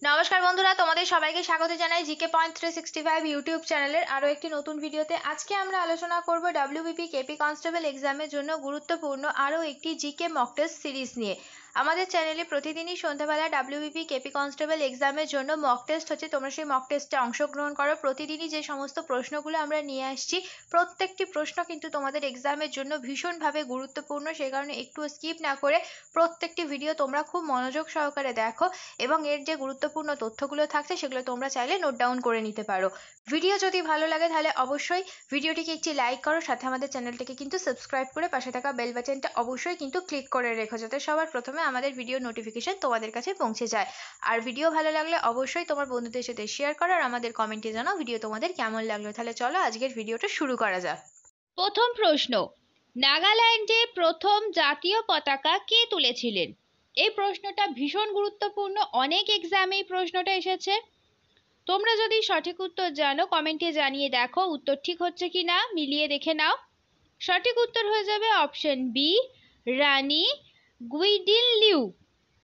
নমস্কার বন্ধুরা, তোমাদের সবাইকে স্বাগত জানাই জিকে পয়েন্ট 365 ইউটিউব চ্যানেলের আরো একটি নতুন ভিডিওতে। আজকে আমরা আলোচনা করব ডব্লিউবিপি কেপি কনস্টেবল এক্সামের জন্য গুরুত্বপূর্ণ আরো একটি জিকে মক টেস্ট সিরিজ নিয়ে। আমাদের চ্যানেলে প্রতিদিনই সন্ধ্যাবেলা ডব্লিউবিপি কেপি কনস্টেবল এক্সামের জন্য মক টেস্ট হচ্ছে, তোমরা সেই মক টেস্টে অংশগ্রহণ করো। প্রতিদিনই যে সমস্ত প্রশ্নগুলো আমরা নিয়ে আসছি, প্রত্যেকটি প্রশ্ন কিন্তু তোমাদের এক্সামের জন্য ভীষণভাবে গুরুত্বপূর্ণ। সেই কারণে একটু স্কিপ না করে প্রত্যেকটি ভিডিও তোমরা খুব মনোযোগ সহকারে দেখো এবং এর যে গুরুত্বপূর্ণ তথ্যগুলো থাকছে সেগুলো তোমরা চাইলে নোট ডাউন করে নিতে পারো। ভিডিও যদি ভালো লাগে তাহলে অবশ্যই ভিডিওটিকে একটি লাইক করো, সাথে আমাদের চ্যানেলটিকে কিন্তু সাবস্ক্রাইব করে পাশে থাকা বেল বাটনটা অবশ্যই কিন্তু ক্লিক করে রেখো, যাতে সবার প্রথমে আমাদের ভিডিও নোটিফিকেশন তোমাদের কাছে পৌঁছে যায়। আর ভিডিও ভালো লাগলে অবশ্যই তোমার বন্ধুদের সাথে শেয়ার করো আর আমাদের কমেন্টে জানাও ভিডিও তোমাদের কেমন লাগলো। তাহলে চলো আজকের ভিডিওটা শুরু করা যাক। প্রথম প্রশ্ন, নাগাল্যান্ডে প্রথম জাতীয় পতাকা কে তুলেছিলেন? এই প্রশ্নটা ভীষণ গুরুত্বপূর্ণ, অনেক এক্সামে এই প্রশ্নটা এসেছে। তোমরা যদি সঠিক উত্তর জানো কমেন্টে জানিয়ে দেখো উত্তর ঠিক হচ্ছে কি না, মিলিয়ে দেখে নাও। সঠিক উত্তর হয়ে যাবে অপশন বি, রানী গুইডিনলিউ।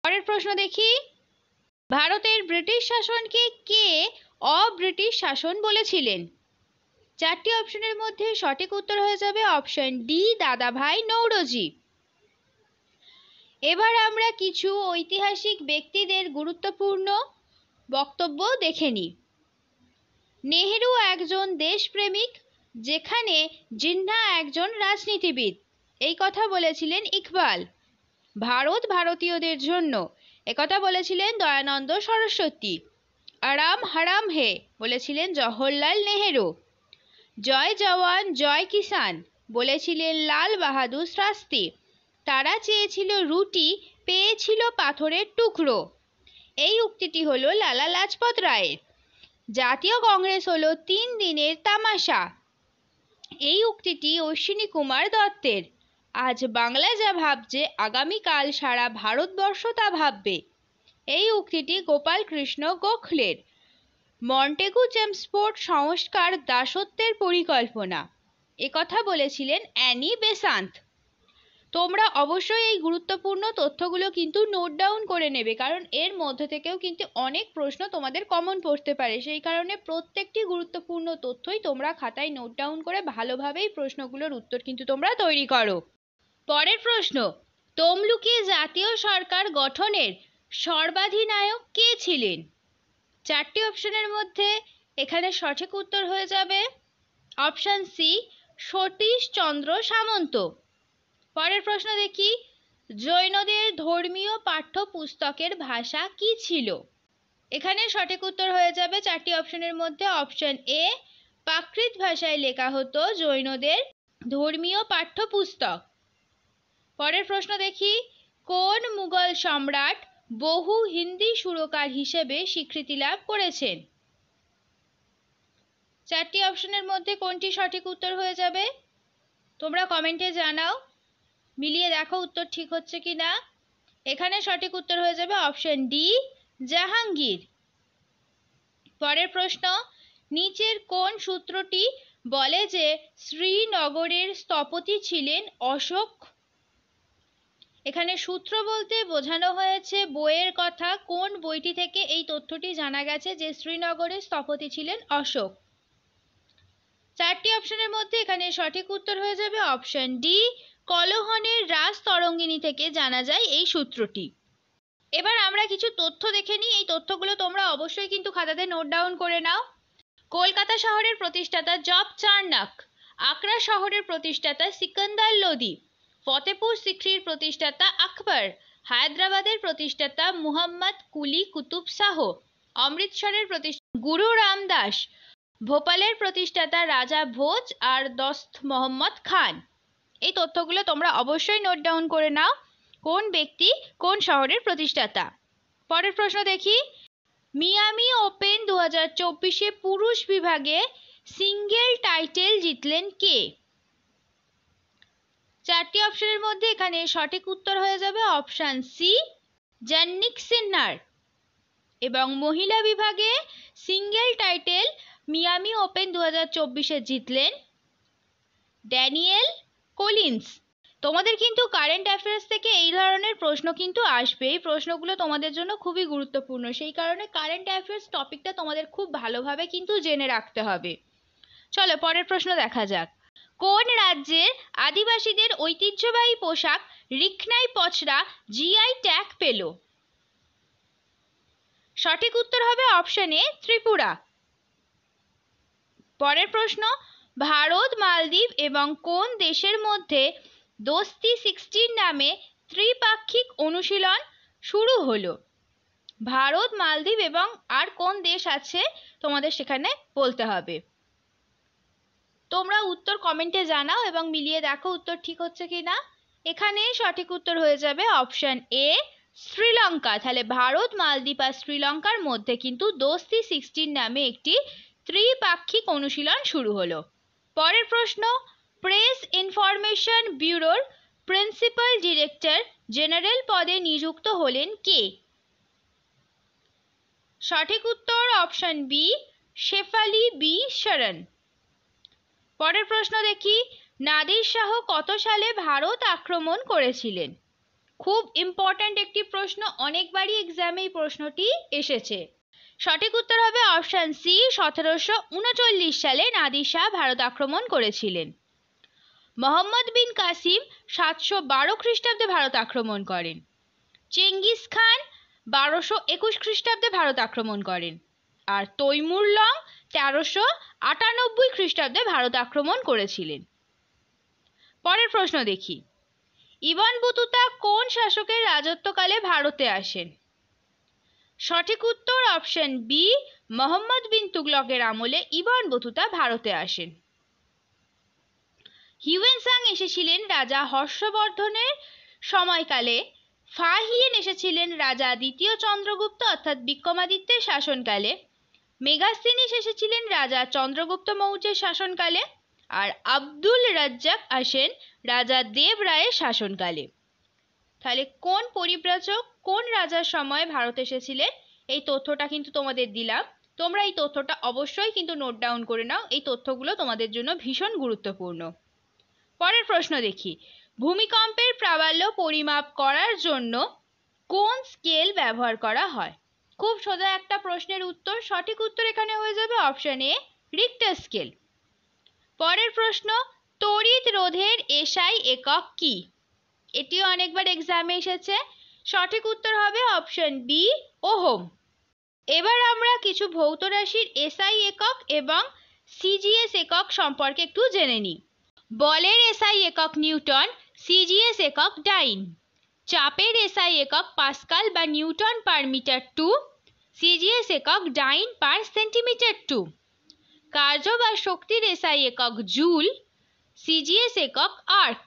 পরের প্রশ্ন দেখি, ভারতের ব্রিটিশ শাসনকে কে অব্রিটিশ শাসন বলেছিলেন? চারটি অপশনের মধ্যে সঠিক উত্তর হয়ে যাবে অপশন ডি, দাদাভাই নৌরোজি। এবার আমরা কিছু ঐতিহাসিক ব্যক্তিদের গুরুত্বপূর্ণ বক্তব্য দেখে নিই। নেহেরু একজন দেশপ্রেমিক, যেখানে জিন্না একজন রাজনীতিবিদ, এই কথা বলেছিলেন ইকবাল। ভারত ভারতীয়দের জন্য, একথা বলেছিলেন দয়ানন্দ সরস্বতী। আরাম হারাম হে বলেছিলেন জওহরলাল নেহেরু। জয় জওয়ান জয় কিষান বলেছিলেন লাল বাহাদুর শাস্ত্রী। তারা চেয়েছিল রুটি, পেয়েছিল পাথরের টুকরো। এই উক্তিটি হলো লালা লাজপত রায়ের। জাতীয় কংগ্রেস হলো 3 দিনের তামাশা। এই উক্তিটি অশ্বিনী কুমার দত্তের। আজ বাংলা যা ভাবছে আগামীকাল সারা ভারতবর্ষ তা ভাববে। এই উক্তিটি গোপাল কৃষ্ণ গোখলের। মন্টেগু চেমসফোর্ড সংস্কার দাসত্বের পরিকল্পনা, একথা বলেছিলেন অ্যানি বেসান্ত। তোমরা অবশ্যই এই গুরুত্বপূর্ণ তথ্যগুলো কিন্তু নোট ডাউন করে নেবে, কারণ এর মধ্যে থেকেও কিন্তু অনেক প্রশ্ন তোমাদের কমন পড়তে পারে। সেই কারণে প্রত্যেকটি গুরুত্বপূর্ণ তথ্যই তোমরা খাতায় নোট ডাউন করে ভালোভাবেই প্রশ্নগুলোর উত্তর কিন্তু তোমরা তৈরি করো। পরের প্রশ্ন, তমলুকে জাতীয় সরকার গঠনের সর্বাধিনায়ক কে ছিলেন? চারটি অপশনের মধ্যে এখানে সঠিক উত্তর হয়ে যাবে অপশন সি, সতীশ চন্দ্র সামন্ত। পরের প্রশ্ন দেখি, জৈনদের ধর্মীয় পাঠ্যপুস্তকের ভাষা কি ছিল? এখানে সঠিক উত্তর হয়ে যাবে চারটি অপশনের মধ্যে অপশন এ, প্রাকৃত ভাষায় লেখা হতো জৈনদের ধর্মীয় পাঠ্যপুস্তক। পরের প্রশ্ন দেখি, কোন মুঘল সম্রাট বহু হিন্দি সুরকার হিসেবে স্বীকৃতি লাভ করেছেন? চারটি অপশনের মধ্যে কোনটি সঠিক উত্তর হয়ে যাবে তোমরা কমেন্টে জানাও, মিলিয়ে দেখো উত্তর ঠিক হচ্ছে কি না। এখানে সঠিক উত্তর হয়ে যাবে অপশন ডি, জাহাঙ্গীর। পরের প্রশ্ন, নিচের কোন সূত্রটি বলে যে শ্রীনগরের স্থপতি ছিলেন অশোক? এখানে সূত্র বলতে বোঝানো হয়েছে বইয়ের কথা। কোন বইটি থেকে এই তথ্যটি জানা গেছে যে শ্রীনগরের স্থপতি ছিলেন অশোক? চারটি অপশনের মধ্যে এখানে সঠিক উত্তর হয়ে যাবে অপশন ডি, কলহনের রাজ তরঙ্গিনী থেকে জানা যায় এই সূত্রটি। এবার আমরা কিছু তথ্য দেখে নিই, এই তথ্যগুলো তোমরা অবশ্যই কিন্তু খাতাতে নোট ডাউন করে নাও। কলকাতা শহরের প্রতিষ্ঠাতা জব চার্নাক, আগ্রা শহরের প্রতিষ্ঠাতা সিকান্দার লোদি, ফতেপুর সিক্রির প্রতিষ্ঠাতা আকবর, হায়দ্রাবাদের প্রতিষ্ঠাতা মুহাম্মদ কুলি কুতুব শাহ, অমৃতসরের প্রতিষ্ঠাতা গুরু রামদাস, ভোপালের প্রতিষ্ঠাতা রাজা ভোজ আর দস্ত মোহাম্মদ খান। এই তথ্যগুলো তোমরা অবশ্যই নোট ডাউন করে নাও, কোন ব্যক্তি কোন শহরের প্রতিষ্ঠাতা। পরের প্রশ্ন দেখি, মিয়ামি ওপেন 2024-এ পুরুষ বিভাগে সিঙ্গেল টাইটেল জিতলেন কে? চারটি অপশনের মধ্যে এখানে সঠিক উত্তর হয়ে যাবে অপশন সি, জান্নিক সিন্নার। এবং মহিলা বিভাগে সিঙ্গেল টাইটেল মিয়ামি ওপেন 2024-এ জিতলেন ড্যানিয়েল কলিন্স। তোমাদের কিন্তু কারেন্ট অ্যাফেয়ার্স থেকে এই ধরনের প্রশ্ন কিন্তু আসবে। এই প্রশ্নগুলো তোমাদের জন্য খুবই গুরুত্বপূর্ণ, সেই কারণে কারেন্ট অ্যাফেয়ার্স টপিকটা তোমাদের খুব ভালোভাবে কিন্তু জেনে রাখতে হবে। চলো পরের প্রশ্ন দেখা যাক। কোন রাজ্যের আদিবাসীদের ঐতিহ্যবাহী পোশাক রিকনাই পচরা জিআই ট্যাগ পেল? সঠিক উত্তর হবে অপশন এ, ত্রিপুরা। পরের প্রশ্ন, ভারত, মালদ্বীপ এবং কোন দেশের মধ্যে দোস্তি 16 নামে ত্রিপাক্ষিক অনুশীলন শুরু হলো? ভারত, মালদ্বীপ এবং আর কোন দেশ আছে তোমাদের সেখানে বলতে হবে। তোমরা উত্তর কমেন্টে জানাও এবং মিলিয়ে দেখো উত্তর ঠিক হচ্ছে কিনা। এখানে সঠিক উত্তর হয়ে যাবে অপশন এ, শ্রীলঙ্কা। তাহলে ভারত, মালদ্বীপ আর শ্রীলঙ্কার মধ্যে কিন্তু দোস্তি 16 নামে একটি ত্রিপাক্ষিক অনুশীলন শুরু হলো। পরের প্রশ্ন, প্রেস ইনফরমেশন ব্যুরোর প্রিন্সিপাল ডিরেক্টর জেনারেল পদে নিযুক্ত হলেন কে? সঠিক উত্তর অপশন বি, শেফালি বি শরণ। পরের প্রশ্ন দেখি, নাদির শাহ কত সালে ভারত আক্রমণ করেছিলেন? খুব ইম্পর্ট্যান্ট একটি প্রশ্ন, অনেকবারই এক্সামে এই প্রশ্নটি এসেছে। সঠিক উত্তর হবে অপশন সি, 1739 সালে নাদির শাহ ভারত আক্রমণ করেছিলেন। মোহাম্মদ বিন কাসিম 712 খ্রিস্টাব্দে ভারত আক্রমণ করেন। চেঙ্গিস খান 1221 খ্রিস্টাব্দে ভারত আক্রমণ করেন। আর তৈমুর লং 1398 খ্রিস্টাব্দে ভারত আক্রমণ করেছিলেন। পরের প্রশ্ন দেখি, ইবন বতুতা কোন শাসকের রাজত্বকালে ভারতে আসেন? সঠিক উত্তর অপশন বি, মোহাম্মদ বিন তুগলকের আমলে ইবন বতুতা ভারতে আসেন। হিউয়েন সাং এসেছিলেন রাজা হর্ষবর্ধনের সময়কালে। ফা হিয়েন এসেছিলেন রাজা দ্বিতীয় চন্দ্রগুপ্ত অর্থাৎ বিক্রমাদিত্যের শাসনকালে। মেগাস্তিনিস এসেছিলেন রাজা চন্দ্রগুপ্ত মৌর্যের শাসনকালে। আর আব্দুল রাজ্জাক আসেন রাজা দেব রায়ের শাসনকালে। তাহলে কোন পরিব্রাজক কোন রাজার সময় ভারত এসেছিলেন এই তথ্যটা কিন্তু তোমাদের দিলাম। তোমরা এই তথ্যটা অবশ্যই কিন্তু নোট ডাউন করে নাও, এই তথ্যগুলো তোমাদের জন্য ভীষণ গুরুত্বপূর্ণ। পরের প্রশ্ন দেখি, ভূমিকম্পের প্রাবল্য পরিমাপ করার জন্য কোন স্কেল ব্যবহার করা হয়? খুব সোজা একটা প্রশ্নের উত্তর, সঠিক উত্তর এখানে হয়ে যাবে অপশন এ, রিক্টার স্কেল। পরের প্রশ্ন, তড়িৎ রোধের এসআই একক কি? এটিও অনেকবার এক্সামে এসেছে। সঠিক উত্তর হবে অপশন বি, ওহম। এবার আমরা কিছু ভৌত রাশির এসআই একক এবং সিজিএস একক সম্পর্কে একটু জেনে নিই। বলের এসআই একক নিউটন, সিজিএস একক ডাইন। চাপের এসআই একক পাস্কাল বা নিউটন পার মিটার 2, সিজিএস একক ডাইন পার সেন্টিমিটার 2। কার্য বা শক্তির এসআই একক জুল, সিজিএস একক আর্ক।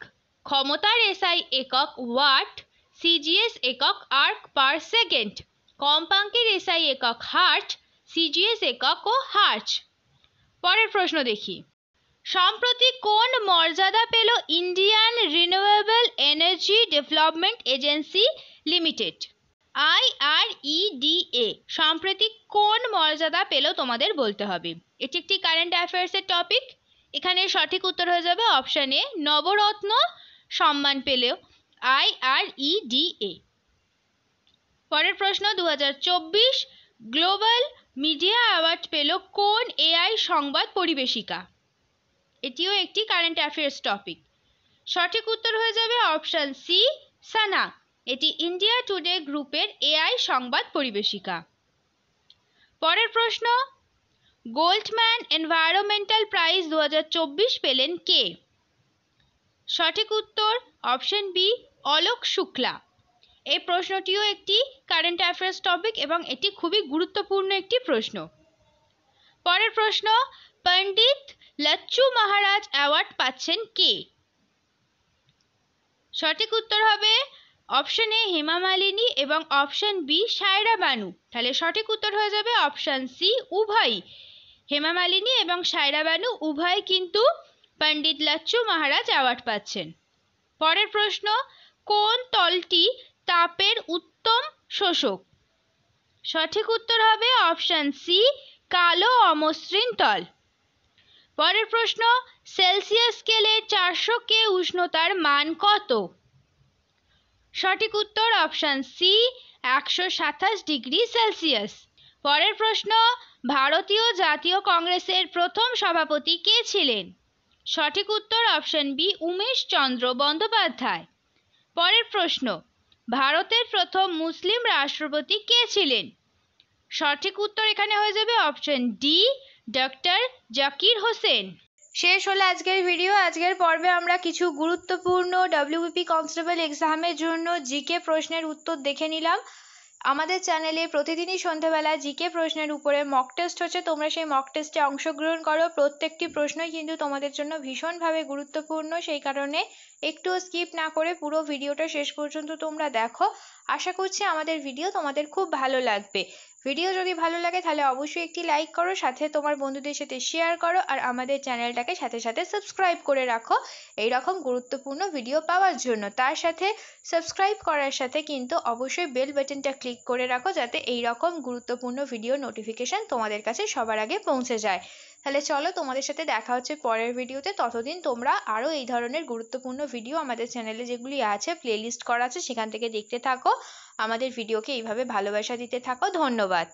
ক্ষমতার এসআই একক ওয়াট, সিজিএস একক আর্ক পার সেকেন্ড। কম্পাঙ্কের এসআই একক হার্জ, সিজিএস একক ও হার্জ। পরের প্রশ্ন দেখি, সম্প্রতি কোন মর্যাদা পেল Indian renewable energy development agency limited? IREDA সম্প্রতি কোন মর্যাদা পেল তোমাদের বলতে হবে। এটি একটি কারেন্ট অ্যাফেয়ার্সের টপিক। এখানে সঠিক উত্তর হয়ে যাবে অপশন এ, নবরত্ন সম্মান পেল IREDA। পরের প্রশ্ন, 2024 গ্লোবাল মিডিয়া অ্যাওয়ার্ড পেল কোন এআই সংবাদ পরিবেশিকা? এটিও একটি কারেন্ট অ্যাফেয়ার্স টপিক। সঠিক উত্তর হয়ে যাবে অপশন সি, সানা। এটি ইন্ডিয়া টুডে গ্রুপের এআই সংবাদ পরিবেশিকা। পরের প্রশ্ন, গোল্ডম্যান এনভায়রনমেন্টাল প্রাইজ 2024 পেলেন কে? সঠিক উত্তর অপশন বি, অলোক শুক্লা। এই প্রশ্নটিও একটি কারেন্ট অ্যাফেয়ার্স টপিক এবং এটি খুবই গুরুত্বপূর্ণ একটি প্রশ্ন। পরের প্রশ্ন, পণ্ডিত লচ্ছু মহারাজ অ্যাওয়ার্ড পাচ্ছেন কে? সঠিক উত্তর হবে অপশন এ, হেমা মালিনী এবং অপশন বি, সায়রা বানু। তাহলে সঠিক উত্তর হয়ে যাবে অপশন সি, উভয়। হেমা মালিনী এবং সায়রা বানু উভয় কিন্তু পণ্ডিত লচ্ছু মহারাজ অ্যাওয়ার্ড পাচ্ছেন। পরের প্রশ্ন, কোন তলটি তাপের উত্তম শোষক? সঠিক উত্তর হবে অপশন সি, কালো অমসৃণ তল। পরের প্রশ্ন, সেলসিয়াস স্কেলে 400K উষ্ণতার মান কত? সঠিক উত্তর অপশন সি, 127°C। পরের প্রশ্ন, ভারতীয় জাতীয় কংগ্রেসের প্রথম সভাপতি কে ছিলেন? সঠিক উত্তর অপশন বি, উমেশ চন্দ্র বন্দ্যোপাধ্যায়। পরের প্রশ্ন, ভারতের প্রথম মুসলিম রাষ্ট্রপতি কে ছিলেন? সঠিক উত্তর এখানে হয়ে যাবে option D, doctor Zakir Hossain. শেষ হলো আজকের ভিডিও। আজকের পর্বে আমরা কিছু গুরুত্বপূর্ণ ডব্লিউবিপি কনস্টেবল এক্সামের জন্য জিকে প্রশ্নের উত্তর দেখে নিলাম। আমাদের চ্যানেলে প্রতিদিনই সন্ধ্যাবেলা জিকে প্রশ্নের উপরে মক টেস্ট হচ্ছে, তোমরা সেই মক টেস্টে অংশগ্রহণ করো। প্রত্যেকটি প্রশ্নই কিন্তু তোমাদের জন্য ভীষণভাবে গুরুত্বপূর্ণ, সেই কারণে একটুও স্কিপ না করে পুরো ভিডিওটা শেষ পর্যন্ত তোমরা দেখো। আশা করছি আমাদের ভিডিও তোমাদের খুব ভালো লাগবে। ভিডিও যদি ভালো লাগে তাহলে অবশ্যই একটি লাইক করো, সাথে তোমার বন্ধুদের সাথে শেয়ার করো, আর আমাদের চ্যানেলটাকে সাথে সাথে সাবস্ক্রাইব করে রাখো এই রকম গুরুত্বপূর্ণ ভিডিও পাওয়ার জন্য। তার সাথে সাবস্ক্রাইব করার সাথে কিন্তু অবশ্যই বেল বাটনটা ক্লিক করে রাখো, যাতে এই রকম গুরুত্বপূর্ণ ভিডিও নোটিফিকেশন তোমাদের কাছে সবার আগে পৌঁছে যায়। তাহলে চলো, তোমাদের সাথে দেখা হচ্ছে পরের ভিডিওতে। ততদিন তোমরা আরও এই ধরনের গুরুত্বপূর্ণ ভিডিও আমাদের চ্যানেলে যেগুলি আছে, প্লেলিস্ট করা আছে, সেখান থেকে দেখতে থাকো। আমাদের ভিডিওকে এইভাবে ভালোবাসা দিতে থাকো। ধন্যবাদ।